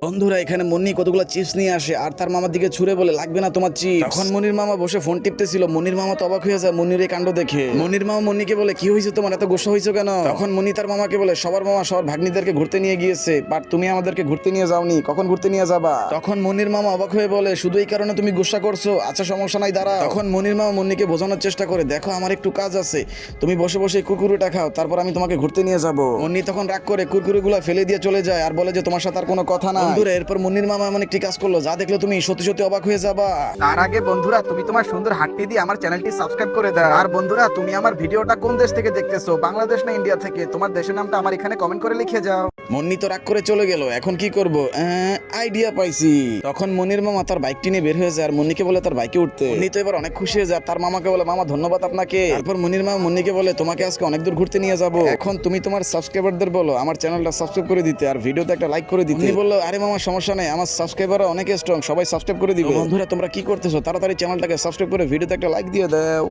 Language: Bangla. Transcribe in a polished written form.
বন্ধুরা এখানে মুন্নি কতগুলো চিপস নিয়ে আসে আর তার মামার দিকে ছুড়ে বলে লাগবে না তোমার চিপস। তখন মনির মামা বসে ফোন টিপতেছিল। মনির মামা তো অবাক হয়ে যায় মনির এই কাণ্ড দেখে। মনির মামা মুন্নিকে বলে কি হয়েছে তোমার, এত গোসা হয়েছে কেন? তখন মুন্নি তার মামাকে বলে সবার মামা সবার ভাগ্নিদেরকে ঘুরতে নিয়ে গিয়েছে, বাট তুমি আমাদেরকে ঘুরতে নিয়ে যাওনি, কখন ঘুরতে নিয়ে যাবা? তখন মনির মামা অবাক হয়ে বলে শুধু এই কারণে তুমি গোসা করছো, আচ্ছা সমস্যা নাই দাঁড়া। তখন মনির মামা মুন্নিকে বোঝানোর চেষ্টা করে দেখো আমার একটু কাজ আছে, তুমি বসে বসে কুরকুরিটা খাও, তারপর আমি তোমাকে ঘুরতে নিয়ে যাবো। মুন্নি তখন রাগ করে কুরকুরিগুলো ফেলে দিয়ে চলে যায় আর বলে যে তোমার সাথে আর কোনো কথা না। বন্ধুরা এরপর মুন্নির মামা এমন একটি কাজ করলো যা দেখলে তুমি সত্যি সত্যি অবাক হয়ে যাবা। তার আগে বন্ধুরা তুমি তোমার সুন্দর হাতটি দিয়ে আমার চ্যানেলটি সাবস্ক্রাইব করে দাও। আর বন্ধুরা তুমি আমার ভিডিওটা কোন দেশ থেকে দেখতেছো, বাংলাদেশ না ইন্ডিয়া থেকে? তোমার দেশের নামটা আমার এখানে কমেন্ট করে লিখে যাও। মুন্নি তো রাগ করে চলে গেল, এখন কি করব? আইডিয়া পাইছি। তখন মনির মামা তার বাইকটি নিয়ে বের হয়ে যায় আর মুন্নিকে বলে তার বাইকে উঠতে। মুন্নি তো এবার অনেক খুশি হয়ে যায়, তার মামাকে বলে মামা ধন্যবাদ আপনাকে। তারপর মনির মামা মুন্নিকে বলে তোমাকে আজকে অনেক দূর ঘুরতে নিয়ে যাব, এখন তুমি তোমার সাবস্ক্রাইবারদের বলো আমার চ্যানেলটা সাবস্ক্রাইব করে দিতে আর ভিডিওতে একটা লাইক করে দিতে। মুন্নি বলল আরে মামা সমস্যা নেই, আমার সাবস্ক্রাইবার অনেক স্ট্রং, সবাই সাবস্ক্রাইব করে দিবে। বন্ধুরা তোমরা কি করতেছো, তাড়াতাড়ি চ্যানেলটাকে সাবস্ক্রাইব করে ভিডিওতে একটা লাইক দিয়ে দাও।